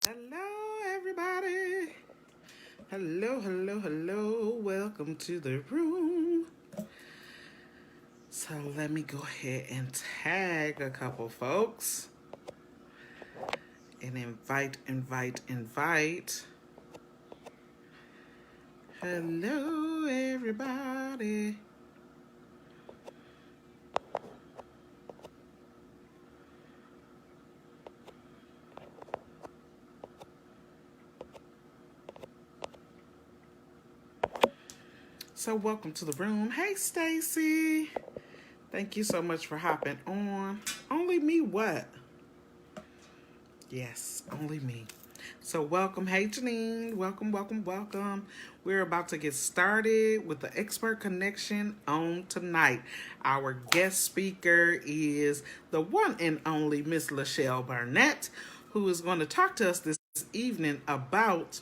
Hello, everybody. Hello, hello, hello. Welcome to the room. So let me go ahead and tag a couple folks and invite. Hello, everybody. So welcome to the room. Hey, Stacy. Thank you so much for hopping on. Only me what? Yes, only me. So welcome. Hey, Janine. Welcome, welcome, welcome. We're about to get started with the Expert Connection on tonight. Our guest speaker is the one and only Miss Lachelle Barnett, who is going to talk to us this evening about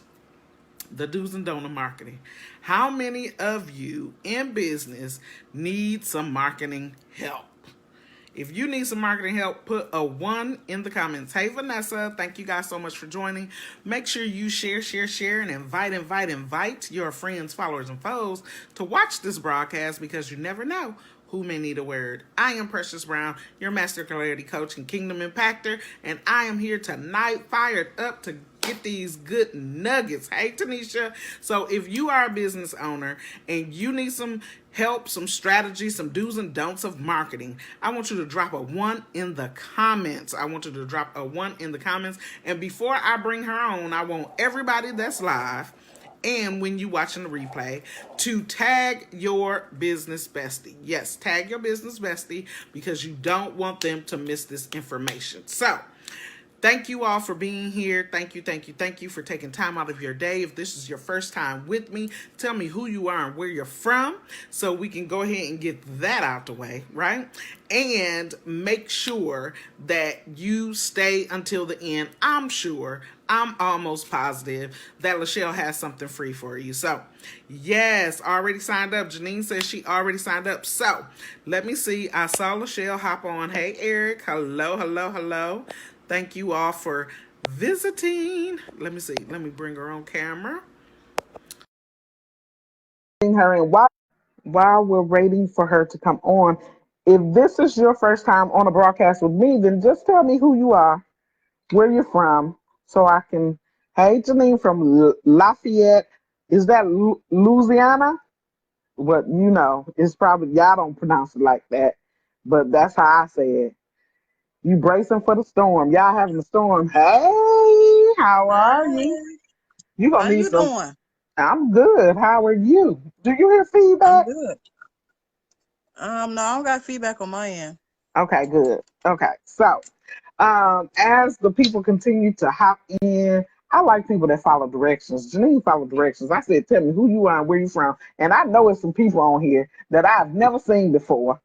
the do's and don'ts of marketing. How many of you in business need some marketing help? If you need some marketing help, put a 1 in the comments. Hey, Vanessa, thank you guys so much for joining. Make sure you share, and invite your friends, followers, and foes to watch this broadcast because you never know who may need a word. I am Precious Brown, your Master Clarity Coach and Kingdom Impactor, and I am here tonight fired up to get these good nuggets. Hey, Tanisha. So if you are a business owner and you need some help, some strategy, some do's and don'ts of marketing, I want you to drop a 1 in the comments. And before I bring her on, I want everybody that's live and when you watching the replay to tag your business bestie. Yes, tag your business bestie because you don't want them to miss this information. So thank you all for being here. Thank you for taking time out of your day. If this is your first time with me, tell me who you are and where you're from so we can go ahead and get that out the way, right? And make sure that you stay until the end. I'm almost positive that Lachelle has something free for you. So, yes, already signed up. Janine says she already signed up. So, let me see. I saw Lachelle hop on. Hey, Eric. Hello, hello, hello. Thank you all for visiting. Let me see. Let me bring her on camera. Her in while we're waiting for her to come on. If this is your first time on a broadcast with me, then just tell me who you are, where you're from, so I can. Hey, Janine from Lafayette. Is that Louisiana? What it's probably y'all don't pronounce it like that, but that's how I say it. You bracing for the storm. Y'all having a storm. Hey, how are you? Hi, You gonna how need you some. doing? I'm good. How are you? Do you hear I'm feedback? good. No, I don't got feedback on my end. Okay, good. Okay, so as the people continue to hop in, I like people that follow directions. Janine followed directions. I said, tell me who you are and where you from. And I know it's some people on here that I've never seen before.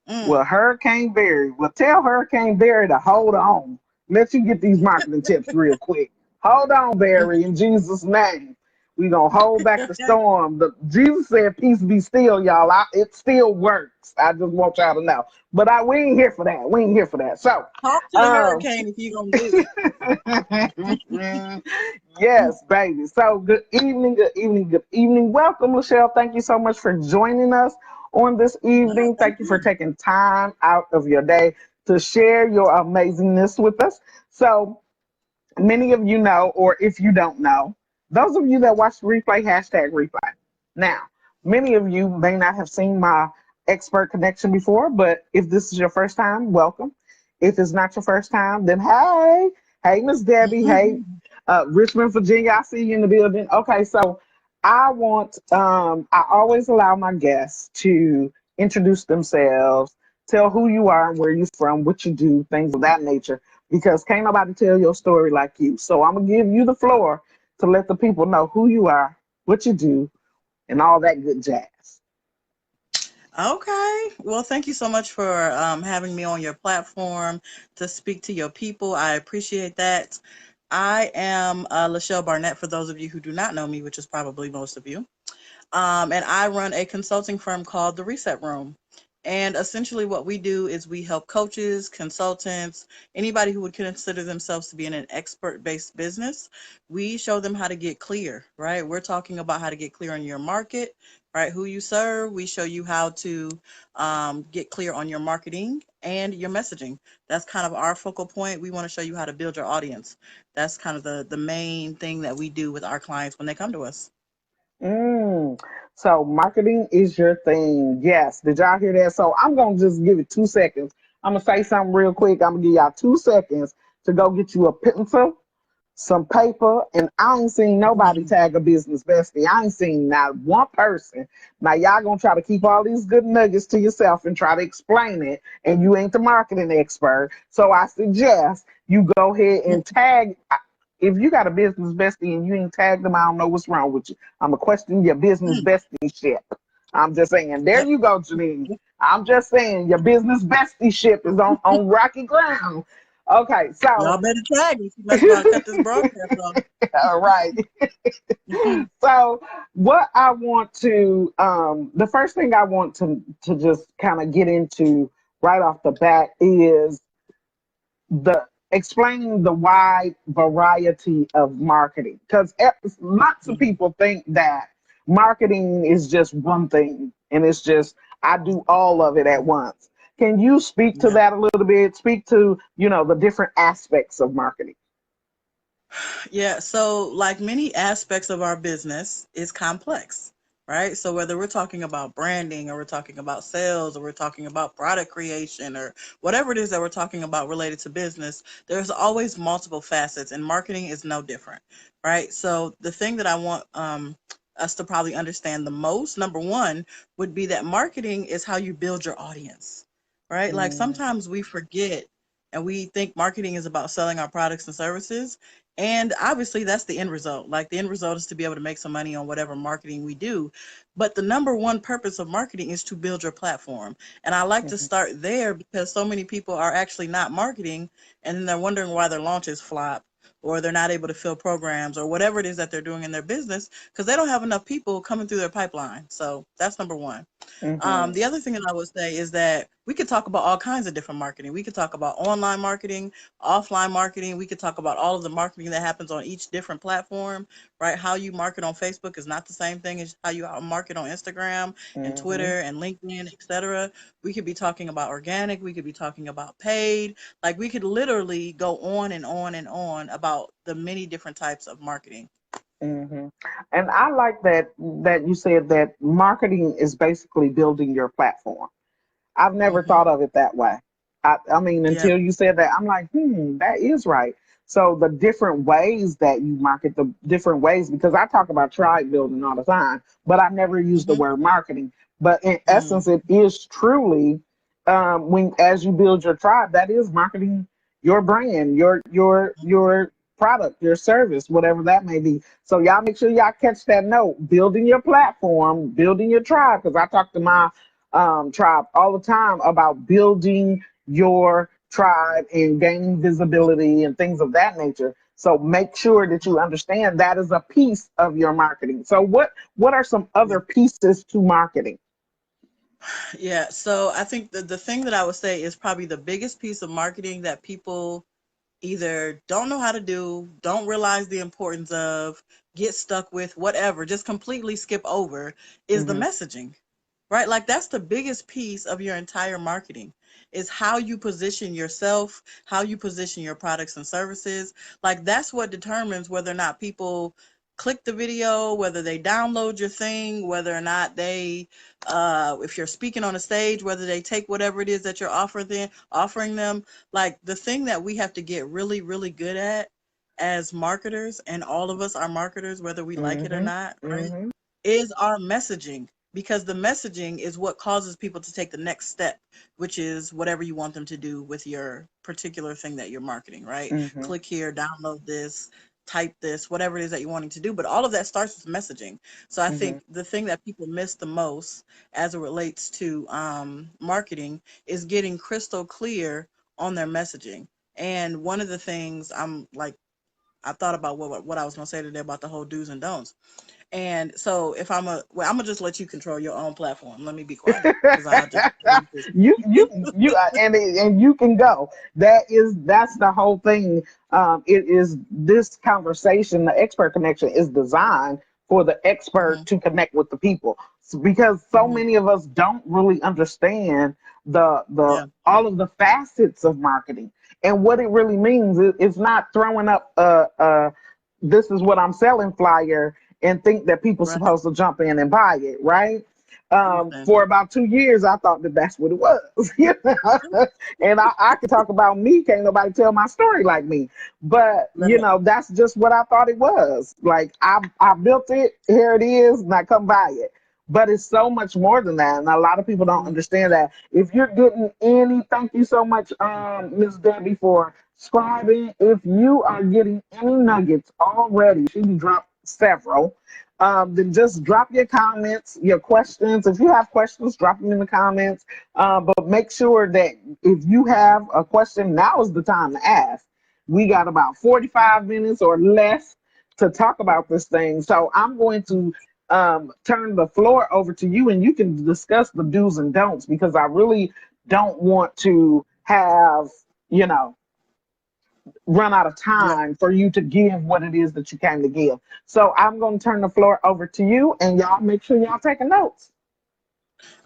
Well, Mm. Hurricane Barry. Well, tell Hurricane Barry to hold on. Let you get these marketing tips real quick. Hold on, Barry, in Jesus' name. We gonna hold back the storm. Jesus said, "Peace be still, y'all." It still works. I just want y'all to know. But we ain't here for that. We ain't here for that. So, Talk to the um, hurricane if you gonna do it. yes, baby. So, good evening, good evening, good evening. Welcome, Michelle. Thank you so much for joining us on this No, evening. thank Thank you for you. taking time out of your day to share your amazingness with us. So, many of you know, or if you don't know, those of you that watch the replay, hashtag replay. Now, many of you may not have seen my expert connection before, but if this is your first time, welcome. If it's not your first time, then hey, Miss Debbie, hey, Richmond, Virginia, I see you in the building. Okay, so I always allow my guests to introduce themselves, tell who you are and where you're from, what you do, things of that nature because can't nobody tell your story like you. So I'm gonna give you the floor to let the people know who you are, what you do, and all that good jazz. Okay. Well, thank you so much for having me on your platform to speak to your people. I appreciate that. I am Lachelle Barnett, for those of you who do not know me, which is probably most of you. And I run a consulting firm called The Reset Room. And essentially, what we do is we help coaches, consultants, anybody who would consider themselves to be in an expert based business. We show them how to get clear, right? We're talking about how to get clear on your market, right? Who you serve. We show you how to get clear on your marketing and your messaging. That's kind of our focal point. We want to show you how to build your audience. That's kind of the main thing that we do with our clients when they come to us. Mm. So marketing is your thing. Yes. Did y'all hear that? So I'm gonna just give it 2 seconds. I'm gonna say something real quick. I'm gonna give y'all 2 seconds to go get you a pencil, some paper, and I ain't seen nobody Mhm. tag a business bestie. I ain't seen not one person. Now y'all gonna try to keep all these good nuggets to yourself and try to explain it, and you ain't the marketing expert. So I suggest you go ahead and tag. If you got a business bestie and you ain't tagged them, I don't know what's wrong with you. I'm gonna question your business Mm. bestie ship. I'm just saying. There Yep. you go, Janine. I'm just saying your business bestie ship is on rocky ground. Okay, so Y'all better tag me. She must want to cut this broadcast off. all right. So what I want to the first thing I want to just kind of get into right off the bat is the explaining the wide variety of marketing, because lots of people think that marketing is just one thing and it's just I do all of it at once. Can you speak to Yeah. that a little bit? Speak to, the different aspects of marketing. Yeah, so like many aspects of our business is complex, right? So whether we're talking about branding or we're talking about sales or we're talking about product creation or whatever it is that we're talking about related to business, there's always multiple facets and marketing is no different, right? So the thing that I want us to probably understand the most, number one, would be that marketing is how you build your audience, right? Like Mm, sometimes we forget and we think marketing is about selling our products and services, and obviously, that's the end result. Like the end result is to be able to make some money on whatever marketing we do. But the number one purpose of marketing is to build your platform. And I like to mhm, start there because so many people are actually not marketing and then they're wondering why their launches flop or they're not able to fill programs or whatever it is that they're doing in their business because they don't have enough people coming through their pipeline. So that's number one. mhm, The other thing that I would say is that we could talk about all kinds of different marketing. We could talk about online marketing, offline marketing. We could talk about all of the marketing that happens on each different platform, right? How you market on Facebook is not the same thing as how you market on Instagram and mhm, Twitter and LinkedIn, etc. We could be talking about organic. We could be talking about paid. Like we could literally go on and on and on about the many different types of marketing. mhm. And I like that you said that marketing is basically building your platform. I've never Hmm. thought of it that way. I mean, Yeah. until you said that, I'm like, that is right. So the different ways that you market, the different ways, because I talk about tribe building all the time, but I never use the Hmm. word marketing. But in Hmm. essence, it is truly when as you build your tribe, that is marketing your brand, your product, your service, whatever that may be. So y'all make sure y'all catch that note. Building your platform, building your tribe. Because I talk to my tribe all the time about building your tribe and gaining visibility and things of that nature. So make sure that you understand that is a piece of your marketing. So what are some other pieces to marketing? Yeah, so I think the thing that I would say is probably the biggest piece of marketing that people either don't know how to do, don't realize the importance of, get stuck with, whatever, just completely skip over is the Hmm. messaging, right? Like that's the biggest piece of your entire marketing is how you position yourself, how you position your products and services. Like that's what determines whether or not people click the video, whether they download your thing, whether or not they if you're speaking on a stage, whether they take whatever it is that you're offering them. Like the thing that we have to get really, really good at as marketers, and all of us are marketers, whether we like it or Hmm. not, right? Hmm. Is our messaging. Because the messaging is what causes people to take the next step, which is whatever you want them to do with your particular thing that you're marketing, right? Hmm. Click here, download this, type this, whatever it is that you're wanting to do. But all of that starts with messaging. So I Hmm. think the thing that people miss the most as it relates to marketing is getting crystal clear on their messaging. And one of the things I'm like I thought about what I was gonna say today about the whole do's and don'ts. And so if I'm gonna just let you control your own platform. Let me be quiet because I'll just and you can go. That's the whole thing. It is this conversation. The expert connection is designed for the expert Mhm, to connect with the people. Because so mhm. many of us don't really understand the Yeah, all of the facets of marketing and what it really means. It's not throwing up this is what I'm selling flyer and think that people right. supposed to jump in and buy it, right? Listen, For about 2 years, I thought that that's what it was, you know? And I can talk about me. Can't nobody tell my story like me. But let me. that's just what I thought it was. Like I built it. Here it is. Now come buy it. But it's so much more than that, and a lot of people don't Mhm. understand that. If you're getting any, thank you so much, Miss Debbie, for scribing. If you are getting any nuggets already, she dropped several. Then just drop your comments, your questions. If you have questions, drop them in the comments. But make sure that if you have a question, now is the time to ask. We got about 45 minutes or less to talk about this thing. So I'm going to turn the floor over to you and you can discuss the do's and don'ts because I really don't want to have, you know, run out of Yeah. time for you to give what it is that you came to give. So I'm going to turn the floor over to you, and y'all make sure y'all taking notes.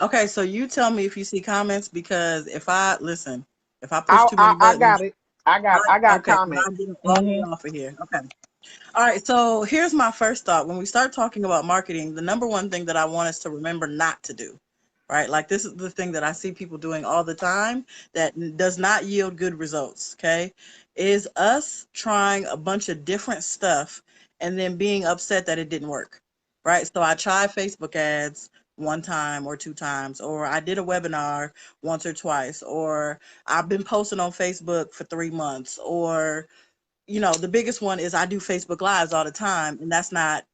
Okay, so you tell me if you see comments because if I push too many I got buttons, it. I got okay, because I'll comments. get them all the way Hmm. off of here. Okay. All right, so here's my first thought. When we start talking about marketing, the number one thing that I want us to remember not to do, right? Like this is the thing that I see people doing all the time that does not yield good results, okay? Is us trying a bunch of different stuff and then being upset that it didn't work, right? So I tried Facebook ads one time or two times, or I did a webinar once or twice, or I've been posting on Facebook for 3 months, or the biggest one is I do Facebook Lives all the time, and that's not,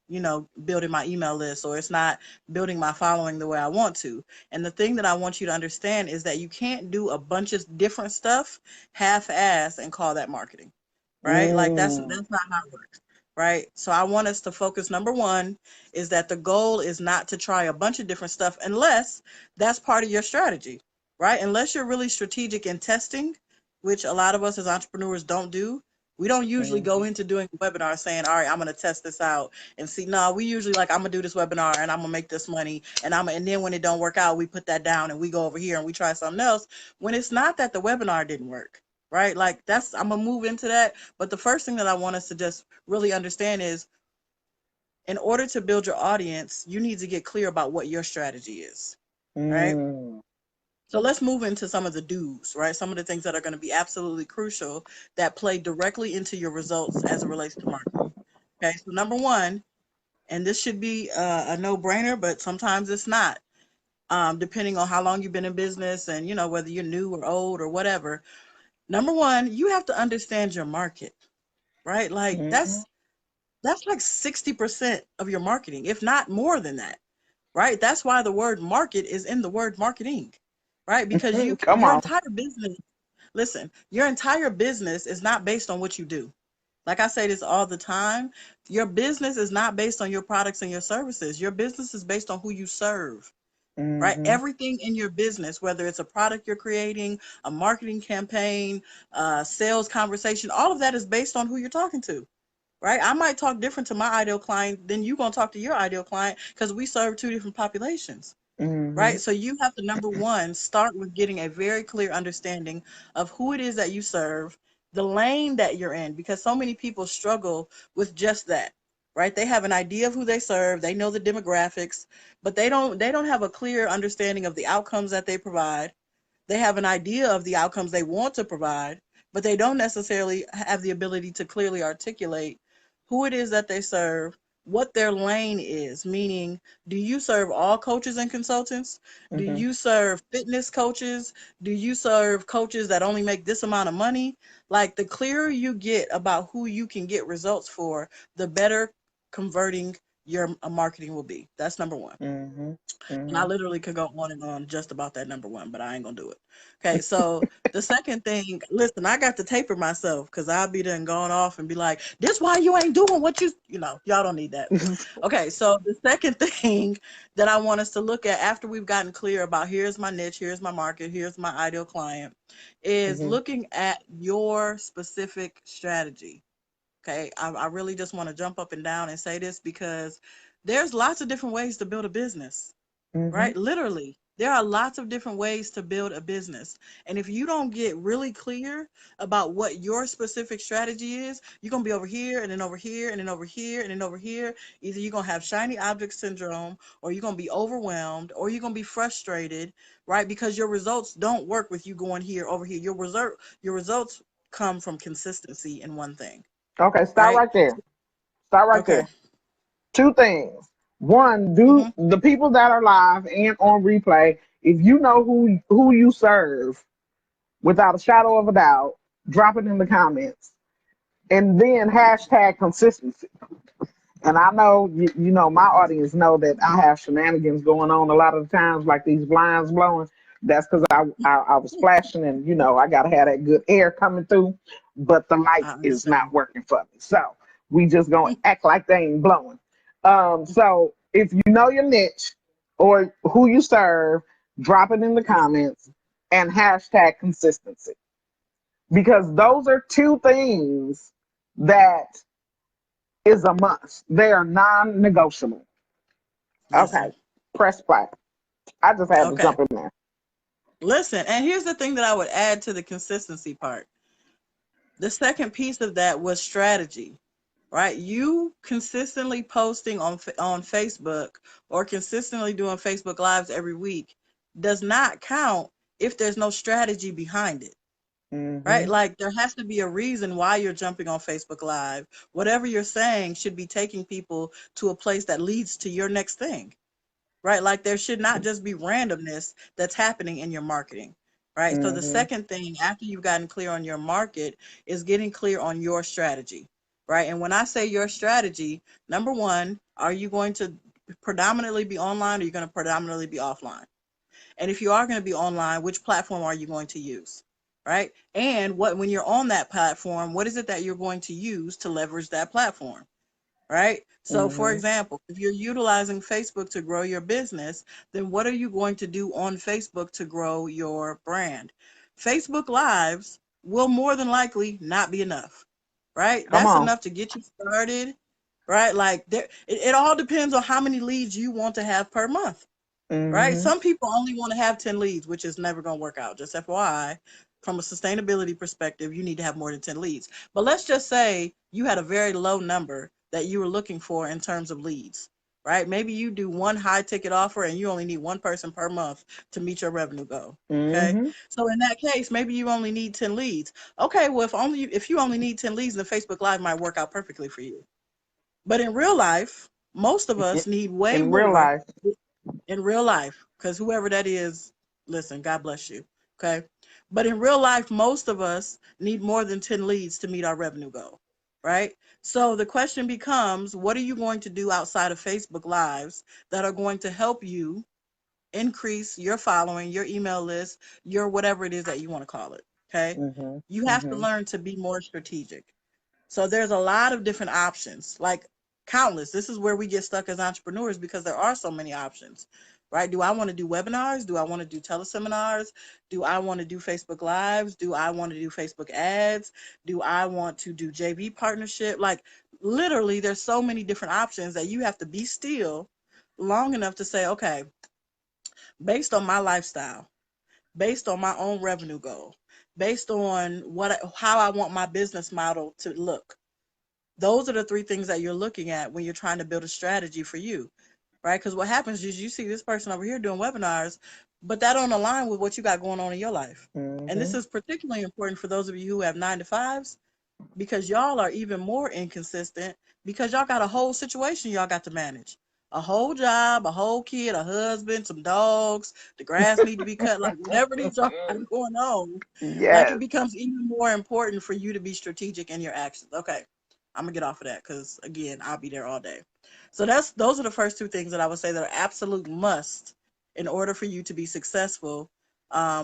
building my email list or it's not building my following the way I want to. And the thing that I want you to understand is that you can't do a bunch of different stuff half-ass and call that marketing, right? Like Mm, that's not how it works, right? So I want us to focus. Number one is that the goal is not to try a bunch of different stuff unless that's part of your strategy, right? Unless you're really strategic in testing, which a lot of us as entrepreneurs don't do. We don't usually go mhm, into doing a webinar saying, all right, I'm going to test this out and see. No, we usually like, I'm going to do this webinar and I'm going to make this money. And then when it don't work out, we put that down and we go over here and we try something else when it's not that the webinar didn't work, right? Like I'm going to move into that. But the first thing that I want us to just really understand is in order to build your audience, you need to get clear about what your strategy is, right? mm, So let's move into some of the do's, right? Some of the things that are going to be absolutely crucial that play directly into your results as it relates to marketing. Okay, so number one, and this should be a no-brainer, but sometimes it's not, depending on how long you've been in business and whether you're new or old or whatever. Number one, you have to understand your market, right? Like mhm. that's like 60% of your marketing, if not more than that, right? That's why the word market is in the word marketing, right? Because Come your on. entire business. Listen, your entire business is not based on what you do. Like I say this all the time, your business is not based on your products and your services. Your business is based on who you serve, right? Hmm. Everything in your business, whether it's a product you're creating, a marketing campaign, sales conversation, all of that is based on who you're talking to, right? I might talk different to my ideal client than you're going to talk to your ideal client because we serve two different populations. Hmm. Right. So you have to, number one, start with getting a very clear understanding of who it is that you serve, the lane that you're in, because so many people struggle with just that. Right. They have an idea of who they serve. They know the demographics, but they don't have a clear understanding of the outcomes that they provide. They have an idea of the outcomes they want to provide, but they don't necessarily have the ability to clearly articulate who it is that they serve, what their lane is, meaning, do you serve all coaches and consultants? Do Hmm. you serve fitness coaches? Do you serve coaches that only make this amount of money? Like the clearer you get about who you can get results for, the better converting your marketing will be. That's number one. Mm-hmm. And I Mm-hmm. literally could go on and on just about that number one, but I ain't gonna do it. Okay, so the second thing, listen, I got to taper myself because I'll be done going off and be like, this why you ain't doing what y'all don't need that. Okay, so the second thing that I want us to look at after we've gotten clear about here's my niche, here's my market, here's my ideal client, is Mm-hmm. looking at your specific strategy. Okay, I really just want to jump up and down and say this because there's lots of different ways to build a business, Mm-hmm. right? Literally, there are lots of different ways to build a business. And if you don't get really clear about what your specific strategy is, you're going to be over here and then over here and then over here and then over here. Either you're going to have shiny object syndrome or you're going to be overwhelmed or you're going to be frustrated, right? Because your results don't work with you going here, over here. Your results come from consistency in one thing, Okay, stop right? right there. Stop right Okay. there. Two things. One, do Mm-hmm. the people that are live and on replay, if you know who you serve without a shadow of a doubt, drop it in the comments. And then hashtag consistency. And I know you know my audience know that I have shenanigans going on a lot of the times, like these blinds blowing. That's because I was flashing, and you know I gotta have that good air coming through, but the light I is understand. not working for me. So we just gonna act like they ain't blowing. So if you know your niche or who you serve, drop it in the comments and hashtag consistency, because those are two things that is a must. They are non-negotiable. Okay, Listen. press play. I just had to Okay. jump in there. Listen, and here's the thing that I would add to the consistency part. The second piece of that was strategy, right? You consistently posting on Facebook or consistently doing Facebook Lives every week does not count if there's no strategy behind it, right? Mm-hmm. Like there has to be a reason why you're jumping on Facebook Live. Whatever you're saying should be taking people to a place that leads to your next thing, right? Like there should not just be randomness that's happening in your marketing, right? So the Mm-hmm. second thing after you've gotten clear on your market is getting clear on your strategy, right? And when I say your strategy, number one, are you going to predominantly be online or are you going to predominantly be offline? And if you are going to be online, which platform are you going to use? Right? And when you're on that platform, what is it that you're going to use to leverage that platform? Right? So, for Mm-hmm. example, if you're utilizing Facebook to grow your business, then what are you going to do on Facebook to grow your brand? Facebook Lives will more than likely not be enough, right? Come That's on. enough to get you started, right? Like, it all depends on how many leads you want to have per month, right? Mm-hmm. Some people only want to have 10 leads, which is never going to work out. Just FYI, from a sustainability perspective, you need to have more than 10 leads. But let's just say you had a very low number that you were looking for in terms of leads, right? Maybe you do one high ticket offer and you only need one person per month to meet your revenue goal. Okay. Mm-hmm. So in that case, maybe you only need 10 leads. Okay, well, if you only need 10 leads, then Facebook Live might work out perfectly for you. But in real life, most of us need way In real more life. in real life, because whoever that is, listen, God bless you. Okay. But in real life, most of us need more than 10 leads to meet our revenue goal. Right. So the question becomes, what are you going to do outside of Facebook Lives that are going to help you increase your following, your email list, your whatever it is that you want to call it? Okay. Mm-hmm. You have to Mm-hmm. learn to be more strategic. So there's a lot of different options, like countless. This is where we get stuck as entrepreneurs because there are so many options, right? Do I want to do webinars? Do I want to do teleseminars? Do I want to do Facebook Lives? Do I want to do Facebook ads? Do I want to do JV partnership? Like literally, there's so many different options that you have to be still long enough to say, okay, based on my lifestyle, based on my own revenue goal, based on how I want my business model to look. Those are the three things that you're looking at when you're trying to build a strategy for you, right? Because what happens is you see this person over here doing webinars, but that don't align with what you got going on in your life. And this Mm-hmm. is particularly important for those of you who have 9 to 5s, because y'all are even more inconsistent because y'all got a whole situation y'all got to manage. A whole job, a whole kid, a husband, some dogs, the grass need to be cut, like whatever these y'all got going on, like it Yes. becomes even more important for you to be strategic in your actions. Okay. I'm gonna get off of that because again, I'll be there all day. So those are the first two things that I would say that are absolute must in order for you to be successful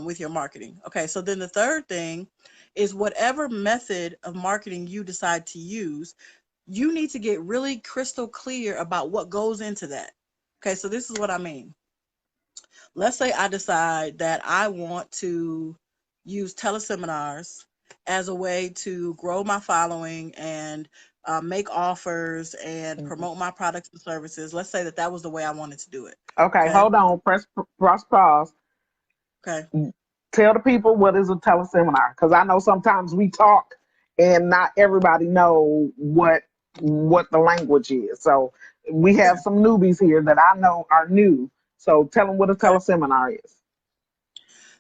with your marketing. Okay, so then the third thing is whatever method of marketing you decide to use, you need to get really crystal clear about what goes into that. Okay, so this is what I mean. Let's say I decide that I want to use teleseminars as a way to grow my following and make offers and Mhm. promote my products and services. Let's say that that was the way I wanted to do it. Okay, Okay. hold on. Press pause. Okay. Tell the people what is a teleseminar, because I know sometimes we talk and not everybody know what the language is. So we have Okay. some newbies here that I know are new. So tell them what a Okay. teleseminar is.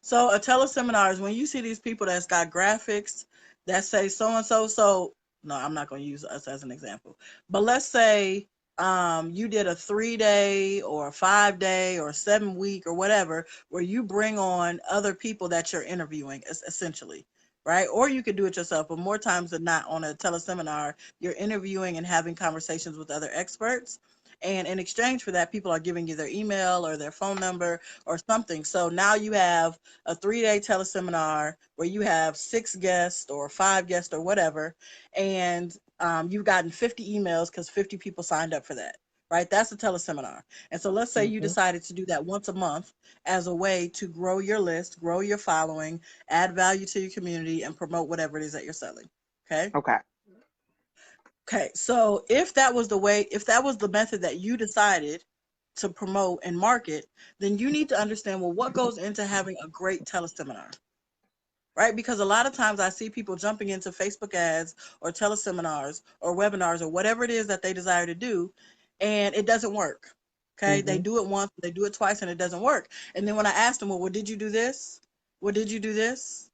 So a teleseminar is when you see these people that's got graphics that say so and so. So no, I'm not going to use us as an example, but let's say you did a 3-day or a 5-day or a 7-week or whatever, where you bring on other people that you're interviewing, essentially, right? Or you could do it yourself, but more times than not, on a teleseminar, you're interviewing and having conversations with other experts. And in exchange for that, people are giving you their email or their phone number or something. So now you have a 3-day teleseminar where you have 6 guests or 5 guests or whatever, and you've gotten 50 emails because 50 people signed up for that, right? That's a teleseminar. And so let's say you Hmm. decided to do that once a month as a way to grow your list, grow your following, add value to your community, and promote whatever it is that you're selling. Okay. Okay. Okay. So if that was the way, if that was the method that you decided to promote and market, then you need to understand, well, what goes into having a great teleseminar, right? Because a lot of times I see people jumping into Facebook ads or teleseminars or webinars or whatever it is that they desire to do, and it doesn't work. Okay. They Hmm. do it once, they do it twice, and it doesn't work. And then when I ask them, well, did you do this? What did you do this?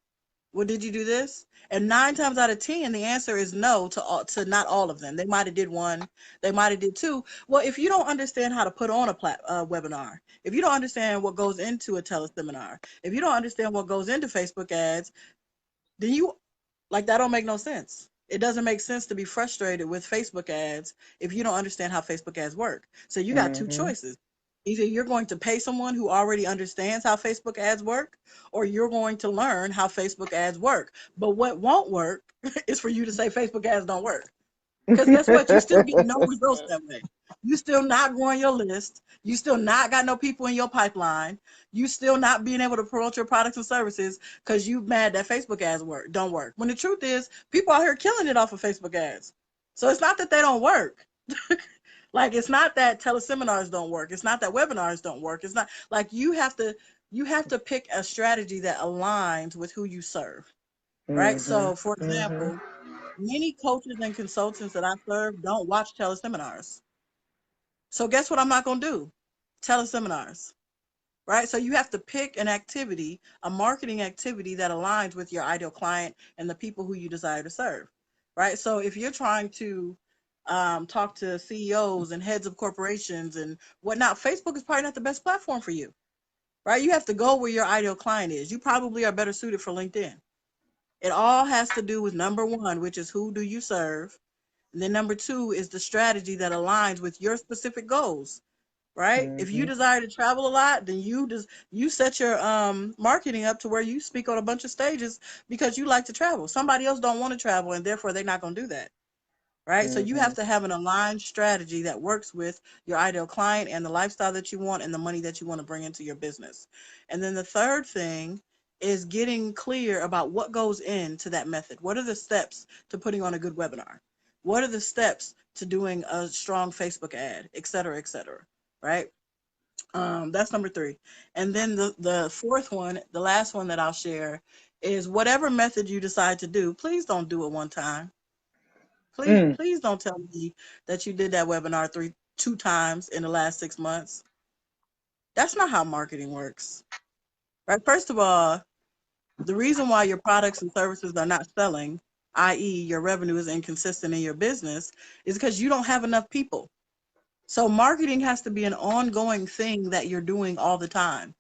Well, did you do this? And 9 times out of 10, the answer is no to to not all of them. They might have did one, they might have did two. Well, if you don't understand how to put on a webinar, if you don't understand what goes into a teleseminar, if you don't understand what goes into Facebook ads, then you like that don't make no sense. It doesn't make sense to be frustrated with Facebook ads if you don't understand how Facebook ads work. So you got two Hmm. choices. Either you're going to pay someone who already understands how Facebook ads work, or you're going to learn how Facebook ads work. But what won't work is for you to say Facebook ads don't work. Because guess what? You still get no results that way. You still not growing your list. You still not got no people in your pipeline. You still not being able to promote your products and services because you mad that Facebook ads don't work. When the truth is, people out here killing it off of Facebook ads. So it's not that they don't work. Like it's not that teleseminars don't work. It's not that webinars don't work. It's not like you have to pick a strategy that aligns with who you serve. Right. Hmm. So for Hmm. example, many coaches and consultants that I serve don't watch teleseminars. So guess what I'm not going to do? Teleseminars, right? So you have to pick an activity, a marketing activity that aligns with your ideal client and the people who you desire to serve, right? So if you're trying to talk to CEOs and heads of corporations and whatnot, Facebook is probably not the best platform for you, right? You have to go where your ideal client is. You probably are better suited for LinkedIn. It all has to do with number one, which is who do you serve? And then number two is the strategy that aligns with your specific goals, right? If you Hmm. desire to travel a lot, then you set your marketing up to where you speak on a bunch of stages because you like to travel. Somebody else don't want to travel and therefore they're not going to do that. Right? So you have Hmm. to have an aligned strategy that works with your ideal client and the lifestyle that you want and the money that you want to bring into your business. And then the third thing is getting clear about what goes into that method. What are the steps to putting on a good webinar? What are the steps to doing a strong Facebook ad, et cetera, right? That's number three. And then the fourth one, the last one that I'll share is whatever method you decide to do, please don't do it one time. Mm. Please don't tell me that you did that webinar 2 times in the last 6 months. That's not how marketing works, right? First of all, the reason why your products and services are not selling, i.e., your revenue is inconsistent in your business, is because you don't have enough people. So marketing has to be an ongoing thing that you're doing all the time,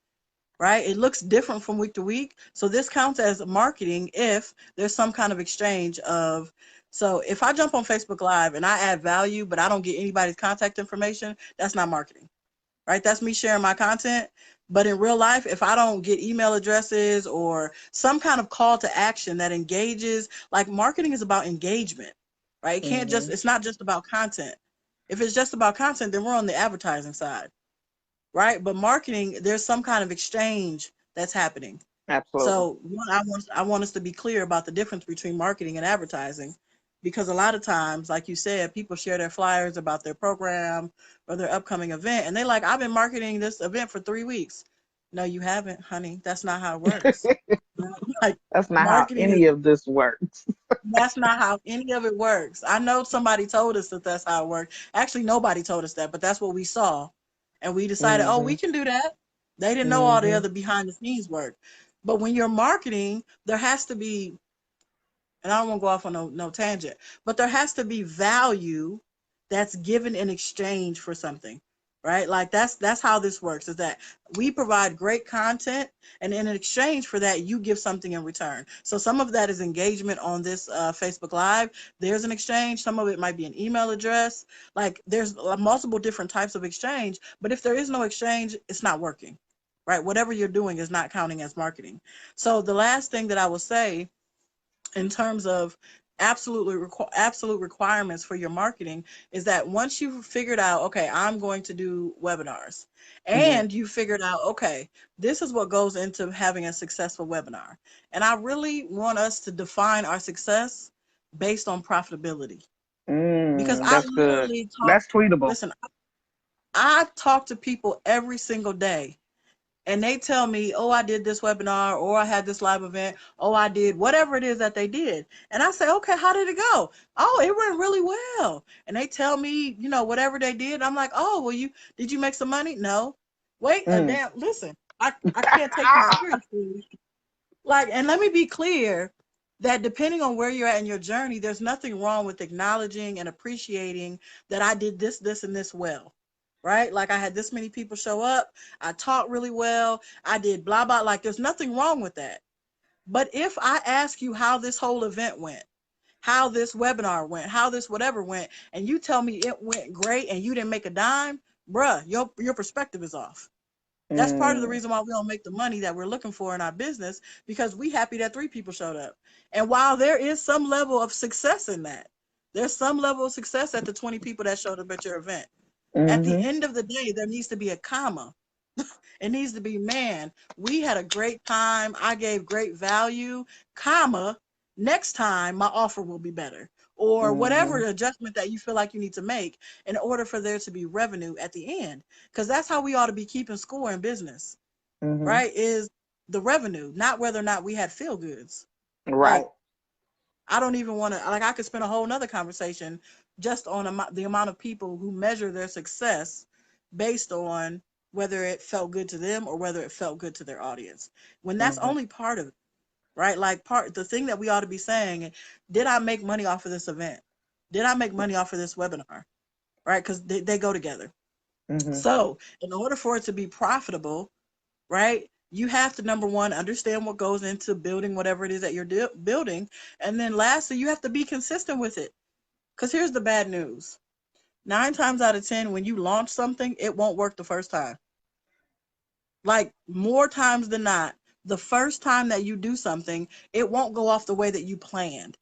right? It looks different from week to week. So this counts as marketing if there's some kind of exchange of So if I jump on Facebook Live and I add value, but I don't get anybody's contact information, that's not marketing, right? That's me sharing my content. But in real life, if I don't get email addresses or some kind of call to action that engages, like marketing is about engagement, right? It can't just, it's not just about content. If it's just about content, then we're on the advertising side, right? But marketing, there's some kind of exchange that's happening. Absolutely. So I want us to be clear about the difference between marketing and advertising, because a lot of times, like you said, people share their flyers about their program or their upcoming event, and they're like, I've been marketing this event for 3 weeks. No, you haven't, honey. That's not how it works. Like That's not how marketing is, any of this works. that's not how any of it works. I know somebody told us that that's how it worked. Actually, nobody told us that, but that's what we saw. And we decided, oh, we Hmm. can do that. They didn't know all the Hmm. other behind the scenes work. But when you're marketing, there has to be, and I don't want to go off on no tangent, but there has to be value that's given in exchange for something, right? Like that's how this works, is that we provide great content, and in exchange for that, you give something in return. So some of that is engagement on this Facebook Live. There's an exchange. Some of it might be an email address. Like there's multiple different types of exchange, but if there is no exchange, it's not working, right? Whatever you're doing is not counting as marketing. So the last thing that I will say in terms of absolute requirements for your marketing is that once you've figured out, okay, I'm going to do webinars, Hmm. and you figured out, okay, this is what goes into having a successful webinar. And I really want us to define our success based on profitability, because I That's good. literally talk, That's tweetable. listen, I talk to people every single day, and they tell me, oh, I did this webinar, or I had this live event, oh, I did whatever it is that they did. And I say, okay, how did it go? Oh, it went really well. And they tell me, whatever they did. I'm like, oh, well, did you make some money? No. Wait a Mm. damn, listen, I can't take you seriously. Like, and let me be clear that depending on where you're at in your journey, there's nothing wrong with acknowledging and appreciating that I did this, and this well. Right? Like I had this many people show up. I taught really well. I did blah, blah. Like there's nothing wrong with that. But if I ask you how this whole event went, how this webinar went, how this whatever went, and you tell me it went great and you didn't make a dime, bruh, your perspective is off. That's part of the Mm. reason why we don't make the money that we're looking for in our business, because we happy that 3 people showed up. And while there is some level of success in that, there's some level of success at the 20 people that showed up at your event. At the Hmm. end of the day, there needs to be a comma. It needs to be, man, we had a great time. I gave great value, comma, next time my offer will be better. Or whatever Hmm. adjustment that you feel like you need to make in order for there to be revenue at the end. Because that's how we ought to be keeping score in business, Hmm. right? Is the revenue, not whether or not we had feel goods. Right. Like, I don't even want to, like, I could spend a whole nother conversation just on the amount of people who measure their success based on whether it felt good to them or whether it felt good to their audience. When that's Hmm. only part of it, right? Like the thing that we ought to be saying, did I make money off of this event? Did I make money off of this webinar? Right? Because they go together. Hmm. So in order for it to be profitable, right? You have to, number one, understand what goes into building whatever it is that you're building. And then lastly, you have to be consistent with it. Because here's the bad news. 9 times out of 10, when you launch something, it won't work the first time. Like more times than not, the first time that you do something, it won't go off the way that you planned,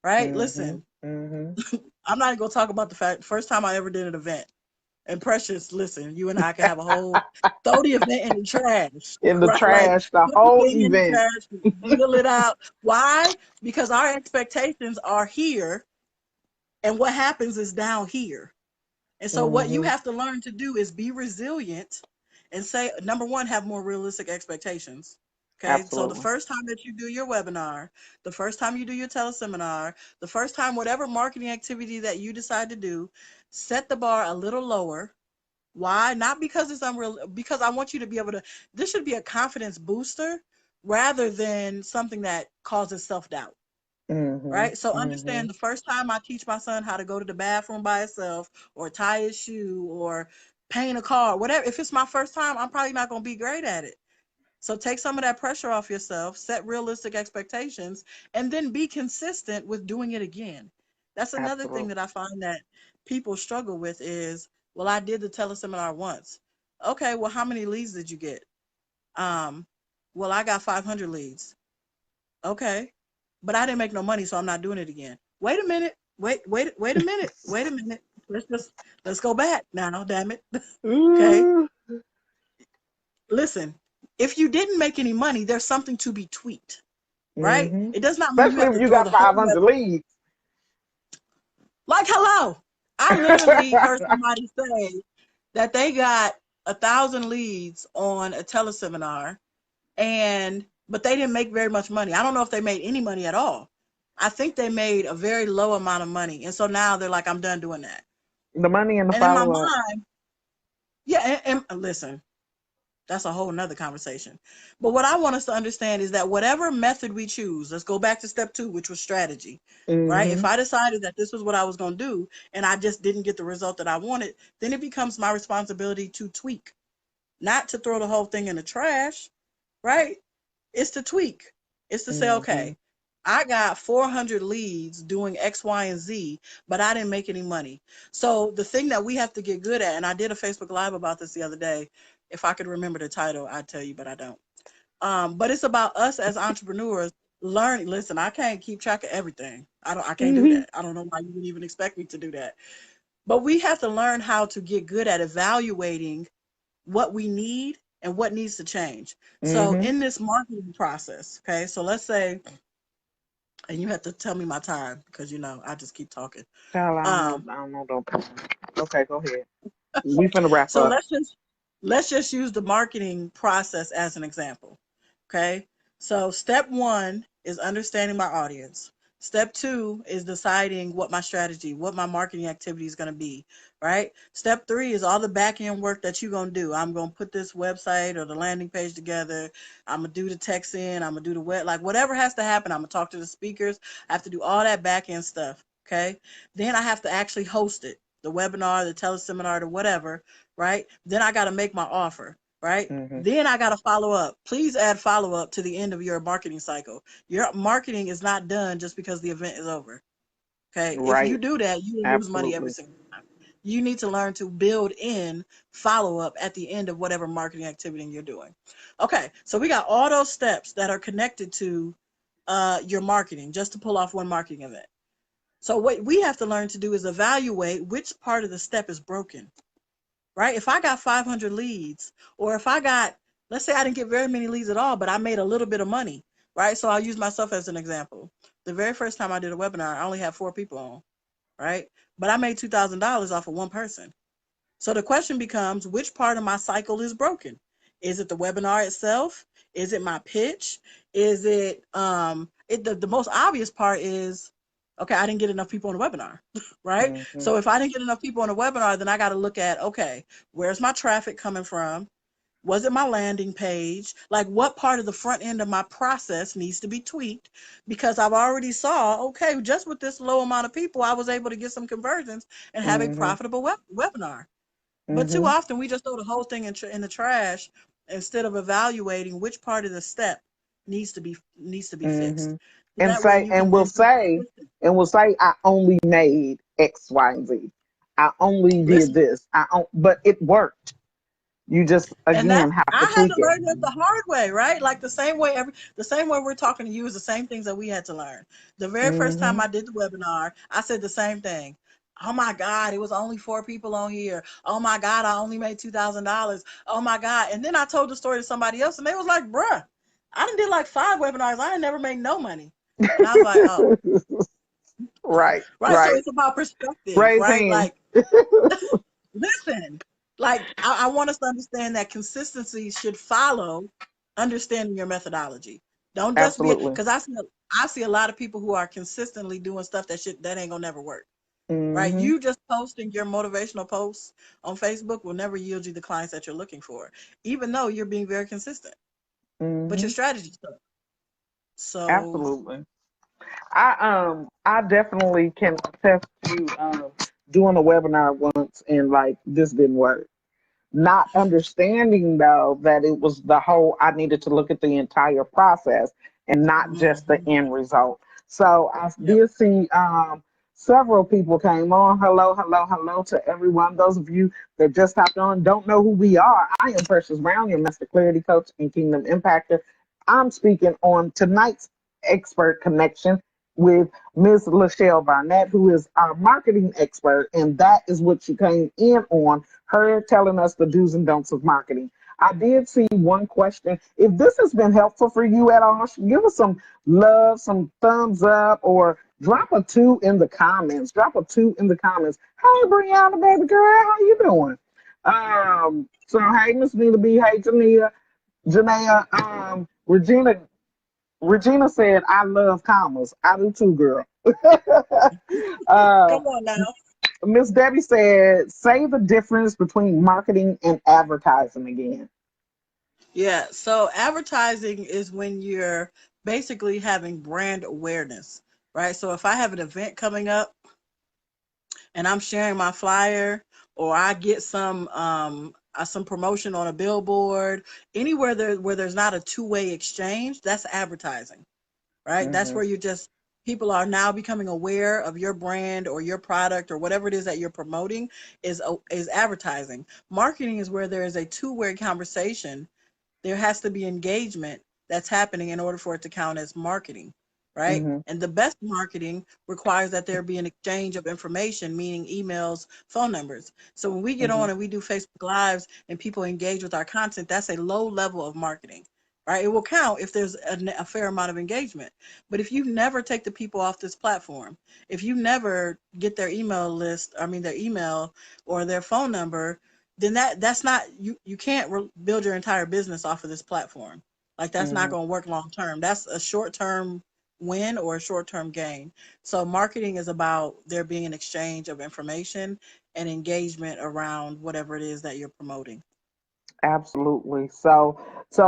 right? Hmm. Listen, Hmm. I'm not even going to talk about the fact, first time I ever did an event. And Precious, listen, you and I can have a whole, throw the event in the trash, In the right? Like, trash, the put the whole thing in the event. trash, wheel it out. Why? Because our expectations are here, and what happens is down here. And so, what you Hmm. have to learn to do is be resilient and say, number one, have more realistic expectations. Okay, so the Absolutely. first time that you do your webinar, the first time you do your teleseminar, the first time, whatever marketing activity that you decide to do, set the bar a little lower. Why? Not because it's unreal, because I want you to be able to, this should be a confidence booster rather than something that causes self doubt, Hmm. right? So Hmm. understand, the first time I teach my son how to go to the bathroom by himself or tie his shoe or paint a car, whatever, if it's my first time, I'm probably not going to be great at it. So take some of that pressure off yourself, set realistic expectations, and then be consistent with doing it again. That's another thing Absolutely. that I find that people struggle with is, well, I did the teleseminar once. Okay, well, how many leads did you get? Um, well, I got 500 leads. Okay, but I didn't make no money, so I'm not doing it again. Wait a minute. Wait a minute. Wait a minute. Let's go back now. Damn it. Okay. Ooh, Listen, if you didn't make any money, there's something to be tweaked, right? hmm It does not mean you Especially have if to you throw got the whole 500 leads. like hello. I literally heard somebody say that they got 1,000 leads on a teleseminar, and but they didn't make very much money. I don't know if they made any money at all. I think they made a very low amount of money, and so now they're like, I'm done doing that. The money and the And in my follow-up. mind, yeah, and listen, that's a whole nother conversation. But what I want us to understand is that whatever method we choose, let's go back to step 2, which was strategy, right? If Hmm I decided that this was what I was going to do and I just didn't get the result that I wanted, then it becomes my responsibility to tweak, not to throw the whole thing in the trash, right? It's to tweak. It's to say, hmm okay, I got 400 leads doing X, Y, and Z, but I didn't make any money. So the thing that we have to get good at, and I did a Facebook Live about this the other day. If I could remember the title, I'd tell you, but I don't. But it's about us as entrepreneurs learning. Listen, I can't keep track of everything. I can't do hmm that. I don't know why you would even expect me to do that. But we have to learn how to get good at evaluating what we need and what needs to change. So hmm in this marketing process, okay, so let's say, and you have to tell me my time because I just keep talking. Child, I don't know. Um, I don't know. Don't. Okay, go ahead. We finna wrap so up. let's just use the marketing process as an example. Okay. So step 1 is understanding my audience. Step 2 is deciding what my strategy, what my marketing activity is going to be, right? Step 3 is all the back end work that you're going to do. I'm going to put this website or the landing page together. I'm going to do the text in. I'm going to do the web, like whatever has to happen. I'm going to talk to the speakers. I have to do all that back end stuff. Okay. Then I have to actually host it, the webinar, the teleseminar, the whatever, right? Then I got to make my offer, right? Hmm Then I got to follow up. Please add follow up to the end of your marketing cycle. Your marketing is not done just because the event is over. Okay. If you Right. do that, you will lose money every Absolutely. single time. You need to learn to build in follow up at the end of whatever marketing activity you're doing. Okay. So we got all those steps that are connected to your marketing just to pull off one marketing event. So what we have to learn to do is evaluate which part of the step is broken, right? If I got 500 leads, or if I got, let's say I didn't get very many leads at all, but I made a little bit of money, right? So I'll use myself as an example. The very first time I did a webinar, I only had 4 people on, right? But I made $2,000 off of one person. So the question becomes, which part of my cycle is broken? Is it the webinar itself? Is it my pitch? Is it the most obvious part is, okay, I didn't get enough people on the webinar, right? Hmm So if I didn't get enough people on the webinar, then I got to look at, okay, where's my traffic coming from? Was it my landing page? Like what part of the front end of my process needs to be tweaked? Because I've already saw, okay, just with this low amount of people, I was able to get some conversions and have a hmm profitable webinar. But too hmm often we just throw the whole thing in the trash instead of evaluating which part of the step needs to be fixed. hmm So that way you And can we'll then be say, consistent. I only made X, Y, and Z. I only did Listen, this. But it worked. You just and that's again have I to had to tweak it. learn that the hard way, right? Like the same way we're talking to you is the same things that we had to learn. The very first time Hmm I did the webinar, I said the same thing. Oh my God, it was only 4 people on here. Oh my God, I only made $2,000. Oh my God. And then I told the story to somebody else and they was like, bruh, I done did like 5 webinars. I ain't never made no money. And I was like, oh, Right, right. So right. it's about perspective, Raise right? hands. Like, listen, like I want us to understand that consistency should follow understanding your methodology. Don't just be, Absolutely. because I see a lot of people who are consistently doing stuff that ain't gonna never work. Right? Hmm You just posting your motivational posts on Facebook will never yield you the clients that you're looking for, even though you're being very consistent. But your hmm strategy stuff. So Absolutely. I definitely can attest to doing a webinar once and like this didn't work. Not understanding though that it was the whole, I needed to look at the entire process and not just the mhm, end result. So I yep. did see Several people came on. Hello, hello, hello to everyone. Those of you that just hopped on, don't know who we are. I am Precious Brown, your Master Clarity Coach and Kingdom Impactor. I'm speaking on tonight's expert connection with Ms. Lachelle Barnett, who is our marketing expert, and that is what she came in on, her telling us the do's and don'ts of marketing. I did see one question. If this has been helpful for you at all, give us some love, some thumbs up, or drop a two in the comments. Drop a two in the comments. Hey, Brianna, baby girl, how you doing? So hey, Miss Nita B, hey, Janea, Regina said, I love commas. I do too, girl. uh, Come on now. Miss Debbie said, say the difference between marketing and advertising again. Yeah, so advertising is when you're basically having brand awareness, right? So if I have an event coming up and I'm sharing my flyer, or I get some promotion on a billboard, anywhere where there's not a two-way exchange, that's advertising, right? That's Mm-hmm, where you just people are now becoming aware of your brand or your product or whatever it is that you're promoting is advertising. Marketing is where there is a two-way conversation. There has to be engagement that's happening in order for it to count as marketing, right? mm-hmm, And the best marketing requires that there be an exchange of information, meaning emails, phone numbers. So when we get mm-hmm, on and we do Facebook Lives and people engage with our content, that's a low level of marketing, right? It will count if there's a fair amount of engagement. But if you never take the people off this platform, if you never get their email list, I mean their email or their phone number, then that's not you can't build your entire business off of this platform. Like that's not mm-hmm. going to work long term. That's a short term win or a short term gain. So marketing is about there being an exchange of information and engagement around whatever it is that you're promoting. Absolutely. So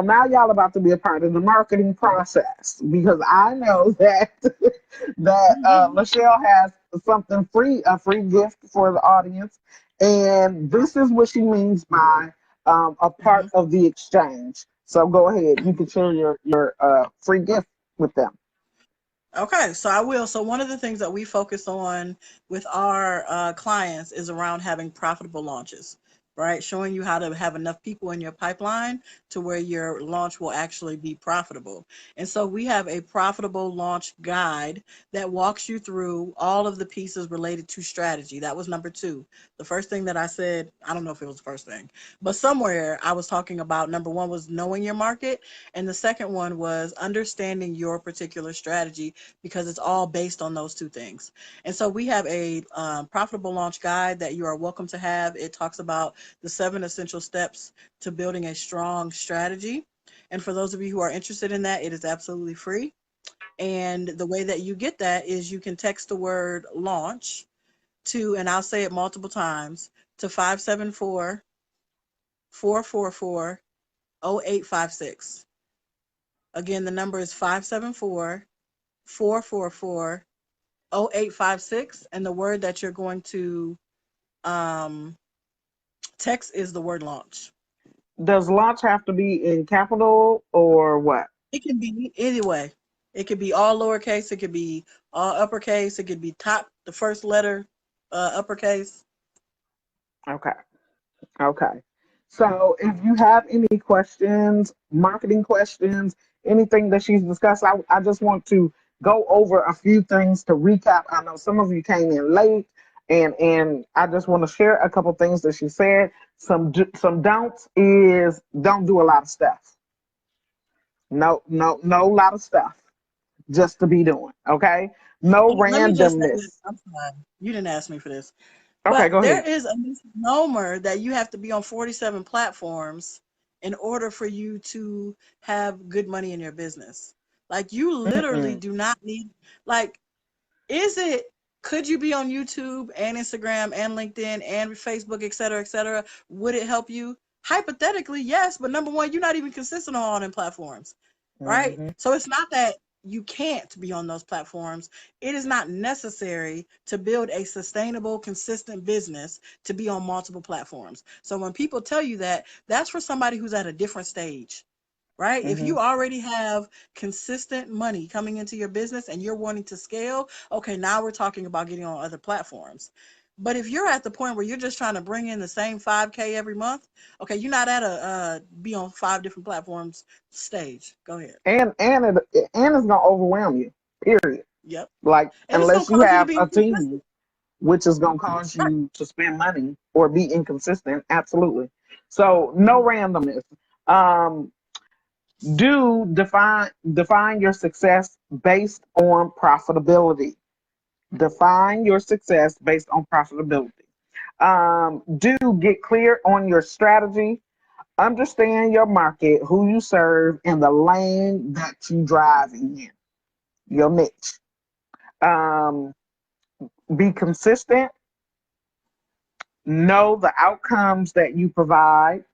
now y'all about to be a part of the marketing process because I know that Michelle has something free, a free gift for the audience, and this is what she means by a part Mhm. of the exchange. So go ahead, you can share your free gift with them. Okay, so I will. So one of the things that we focus on with our clients is around having profitable launches, right? Showing you how to have enough people in your pipeline to where your launch will actually be profitable. And so we have a profitable launch guide that walks you through all of the pieces related to strategy. That was number two. The first thing that I said, I don't know if it was the first thing, but somewhere I was talking about number one was knowing your market, and the second one was understanding your particular strategy because it's all based on those two things. And so we have a profitable launch guide that you are welcome to have. It talks about the 7 essential steps to building a strong strategy. And for those of you who are interested in that, it is absolutely free. And the way that you get that is you can text the word launch to, and I'll say it multiple times, to 574-444-0856. Again, the number is 574-444-0856, and the word that you're going to um, text is the word launch. Does launch have to be in capital or what? It can be any way. It could be all lowercase. It could be all uppercase. It could be top, the first letter, uppercase. Okay. Okay. So if you have any questions, marketing questions, anything that she's discussed, I just want to go over a few things to recap. I know some of you came in late, and I just want to share a couple things that she said. Some don'ts is don't do a lot of stuff. No, no, no lot of stuff just to be doing. Okay. No Let me just say this. randomness. I'm sorry. You didn't ask me for this. Okay, But go there ahead. is a misnomer that you have to be on 47 platforms in order for you to have good money in your business. Like you literally Mm-mm. do not need, like, is it, could you be on YouTube and Instagram and LinkedIn and Facebook, et cetera, et cetera? Would it help you? Hypothetically, yes, but number one, you're not even consistent on all them platforms, right? Mm-hmm. So it's not that you can't be on those platforms. It is not necessary to build a sustainable, consistent business to be on multiple platforms. So when people tell you that, that's for somebody who's at a different stage. right? If Mm-hmm. you already have consistent money coming into your business and you're wanting to scale, okay, now we're talking about getting on other platforms. But if you're at the point where you're just trying to bring in the same 5K every month, okay, you're not at a be on 5 different platforms stage. Go ahead. And it's gonna overwhelm you. Period. Yep. Like And it's gonna unless you cause you to have be a inconsistent. team, which is gonna cause Right. you to spend money or be inconsistent. Absolutely. So no Mhm. randomness. Um, do define your success based on profitability. Define your success based on profitability. Do get clear on your strategy. Understand your market, who you serve, and the lane that you drive in, your niche. Um, be consistent. Know the outcomes that you provide,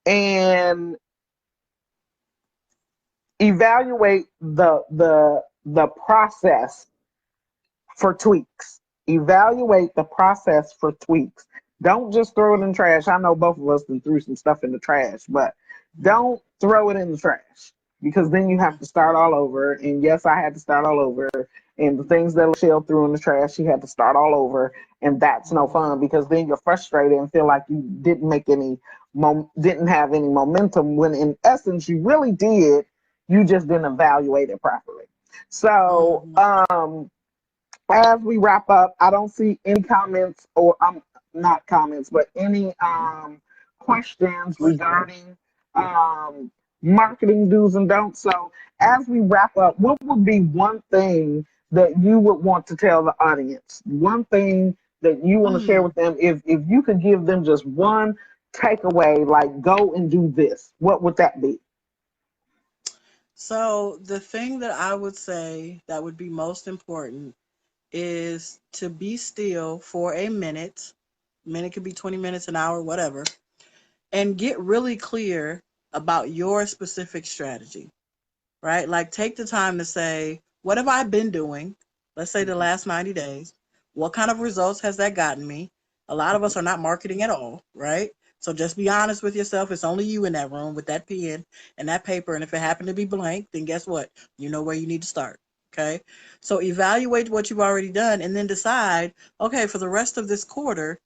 and evaluate the process for tweaks. Evaluate the process for tweaks. Don't just throw it in the trash. I know both of us done threw some stuff in the trash, but don't throw it in the trash because then you have to start all over. And yes, I had to start all over. And the things that Michelle threw in the trash, she had to start all over. And that's no fun because then you're frustrated and feel like you didn't make any, didn't have any momentum when in essence you really did. You just didn't evaluate it properly. So, Mhm. as we wrap up, I don't see any comments or not comments, but any questions regarding marketing do's and don'ts. So as we wrap up, what would be one thing that you would want to tell the audience? One thing that you want to share Mm. with them, if you could give them just one takeaway, like go and do this, what would that be? So the thing that I would say that would be most important is to be still for a minute. Minute could be 20 minutes, an hour, whatever, and get really clear about your specific strategy, right? Like take the time to say, what have I been doing? Let's say the Mhm. last 90 days. What kind of results has that gotten me? A lot of us are not marketing at all, right? So just be honest with yourself. It's only you in that room with that pen and that paper. And if it happened to be blank, then guess what? You know where you need to start. Okay. So evaluate what you've already done and then decide, okay, for the rest of this quarter,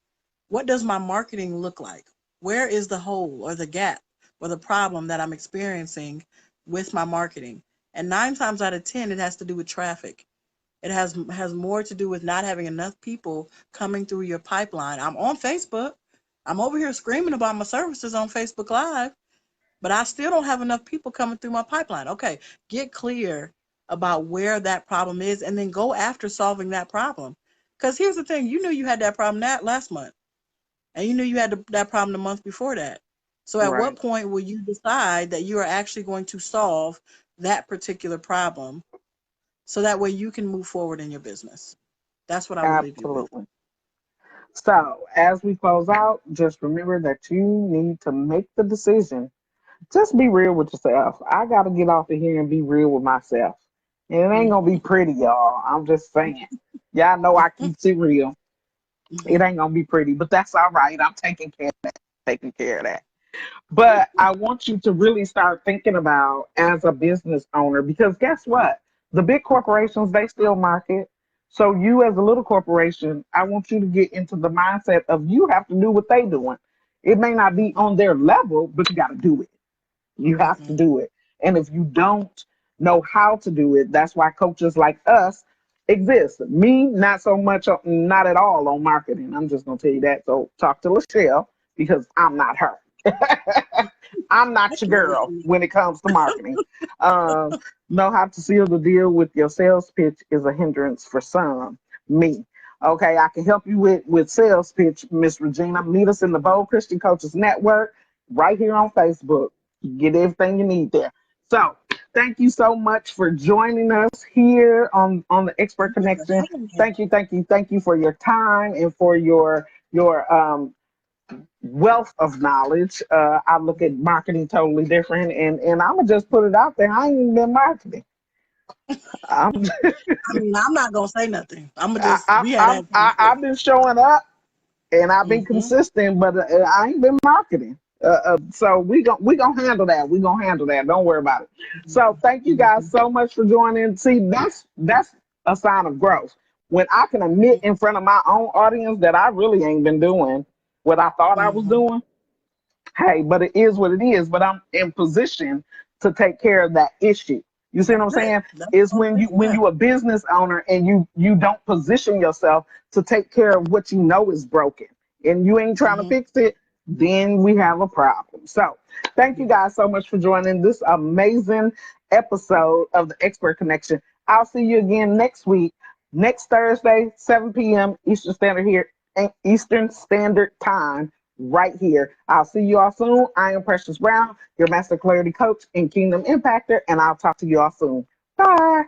what does my marketing look like? Where is the hole or the gap or the problem that I'm experiencing with my marketing? And 9 times out of 10, it has to do with traffic. It has more to do with not having enough people coming through your pipeline. I'm on Facebook. I'm over here screaming about my services on Facebook Live, but I still don't have enough people coming through my pipeline. Okay, get clear about where that problem is and then go after solving that problem. Because here's the thing, you knew you had that problem that last month and you knew you had that problem the month before that. So at what Right. point will you decide that you are actually going to solve that particular problem so that way you can move forward in your business? That's what I would leave you with. Absolutely. So, as we close out, just remember that you need to make the decision. Just be real with yourself. I got to get off of here and be real with myself. And it ain't going to be Mm-hmm. pretty, y'all. I'm just saying. Y'all know I keep it real. It Mm-hmm. ain't going to be pretty, but that's all right. I'm taking care of that. Taking care of that. But I want you to really start thinking about as a business owner because guess what? The big corporations, they still market. So you as a little corporation, I want you to get into the mindset of you have to do what they doing. It may not be on their level, but you got to do it. You have to Mm-hmm. do it. And if you don't know how to do it, that's why coaches like us exist. Me, not so much, not at all on marketing. I'm just going to tell you that. So talk to Lachelle because I'm not her. I'm I not your can't wait girl to. when it comes to marketing. Um, know how to seal the deal with your sales pitch is a hindrance for some. Me. Okay, I can help you with sales pitch, Miss Regina. Meet us in the Bold Christian Coaches Network right here on Facebook. You get everything you need there. So thank you so much for joining us here on the Expert Thank you for Connection. having me. Thank you for your time and for your wealth of knowledge. I look at marketing totally different, and I'm gonna just put it out there. I ain't even been marketing. I'm I mean, I'm not gonna say nothing. I'm gonna I, just I, we had I'm that I, conversation. I've been showing up and I've been Mm-hmm. consistent, but I ain't been marketing. So we gonna handle that. We gonna handle that. Don't worry about it. So thank you guys so much for joining. See, that's a sign of growth when I can admit in front of my own audience that I really ain't been doing what I thought I was Mhm. doing. Hey, but it is what it is. But I'm in position to take care of that issue. You see what I'm That's it. saying? That's Is the whole thing. when Yeah. you a business owner and you don't position yourself to take care of what you know is broken and you ain't trying to Mhm. fix it, then we have a problem. So thank you guys so much for joining this amazing episode of the Expert Connection. I'll see you again next week, next Thursday, 7 p.m. Eastern Standard Time right here. I'll see you all soon. I am Precious Brown, your Master Clarity Coach and Kingdom Impactor, and I'll talk to you all soon. Bye.